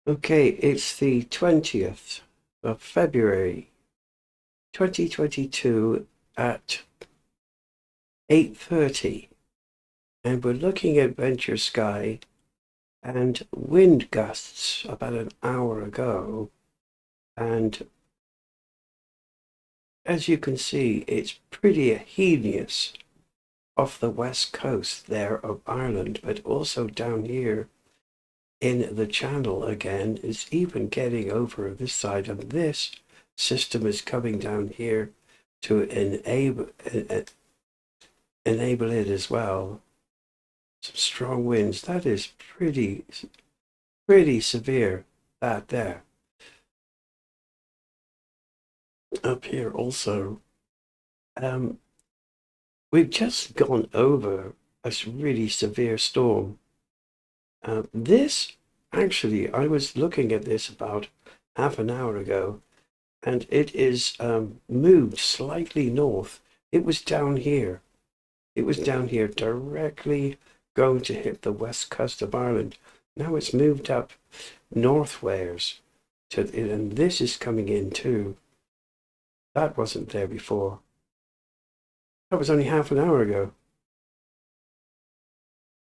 Okay, it's the 20th of February 2022 at 8:30, and we're looking at Ventursky and wind gusts about an hour ago. And as you can see, it's pretty heinous off the west coast there of Ireland, but also down here in the channel again. It's even getting over this side, and this system is coming down here to enable it as well. Some strong winds. That is pretty severe. That there. Up here also. Um, we've just gone over a really severe storm. This actually, I was looking at this about half an hour ago, and it is moved slightly north. It was down here. It was down here directly going to hit the west coast of Ireland. Now it's moved up northwards and this is coming in too. That wasn't there before. That was only half an hour ago.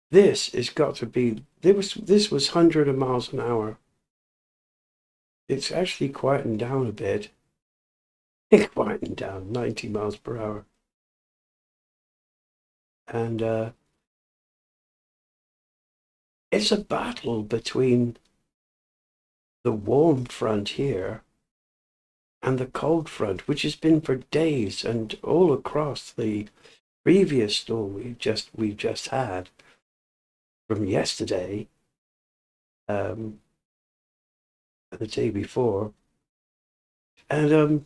This has got to be, this was hundreds of miles an hour. It's actually quietened down a bit. It quietened down 90 miles per hour. And it's a battle between the warm front here and the cold front, which has been for days and all across the previous storm we've just had from yesterday, and the day before, and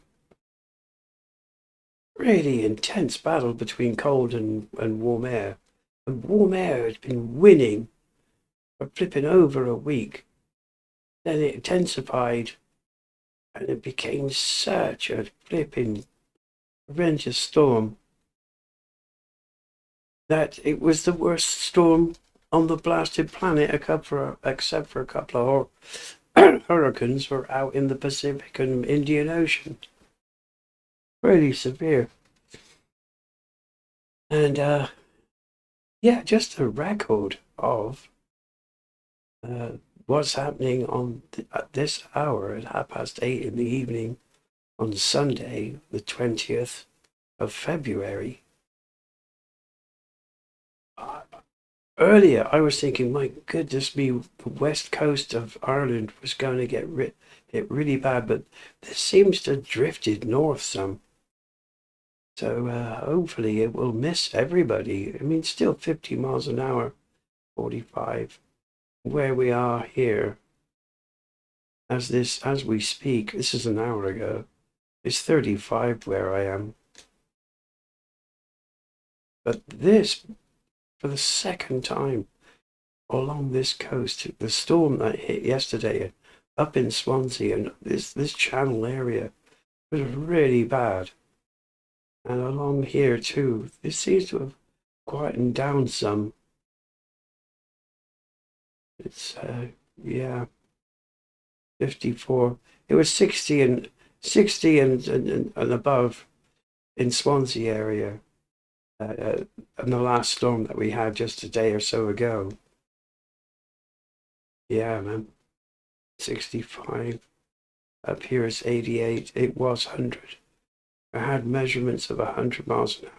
really intense battle between cold and warm air. And warm air has been winning for flipping over a week. Then it intensified and it became such a flipping horrendous storm that it was the worst storm on the blasted planet, except for a couple of hurricanes were out in the Pacific and Indian Ocean. Really severe. And yeah, just a record of what's happening on at this hour at 8:30 in the evening on Sunday, the 20th of February. Earlier, I was thinking, my goodness me, the west coast of Ireland was going to get hit really bad, but this seems to have drifted north some. So hopefully it will miss everybody. I mean, still 50 miles an hour, 45, where we are here. As we speak, this is an hour ago. It's 35 where I am. But this, for the second time along this coast, the storm that hit yesterday up in Swansea and this channel area was really bad. And along here too, this seems to have quietened down some. It's yeah, 54. It was 60 and above in Swansea area. And the last storm that we had just a day or so ago. Yeah, man. 65. Up here it's 88. It was 100. I had measurements of 100 miles an hour.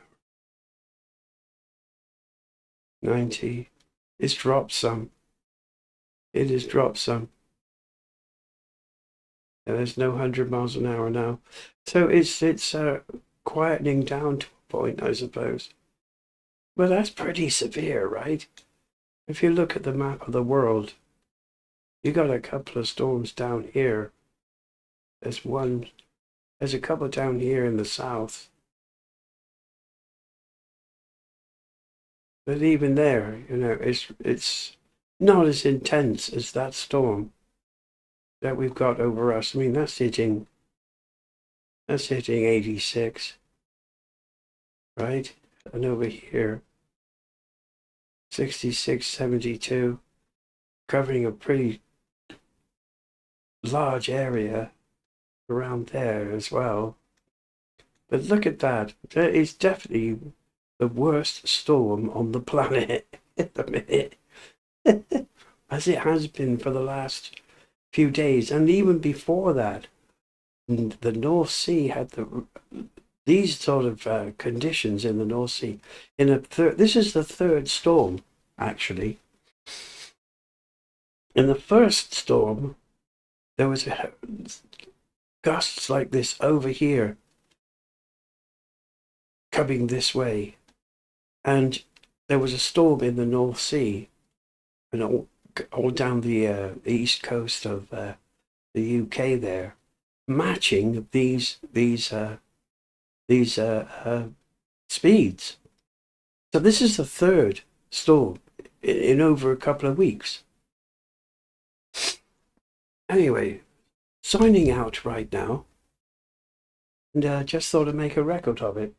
90. It's dropped some. It has dropped some. And there's no 100 miles an hour now. So it's quietening down to a point, I suppose. Well, that's pretty severe, right? If you look at the map of the world, you got a couple of storms down here. There's a couple down here in the south. But even there, it's not as intense as that storm that we've got over us. I mean, that's hitting 86, right? And over here, 66, 72, covering a pretty large area around there as well. But look at that. That is definitely the worst storm on the planet at the minute, as it has been for the last few days. And even before that, the North Sea had these sort of conditions in the North Sea. This is the third storm, actually. In the first storm, there was gusts like this over here coming this way, and there was a storm in the North Sea, and all down the east coast of the UK there, matching these speeds. So this is the third storm in over a couple of weeks. Anyway, signing out right now, and just thought I'd make a record of it.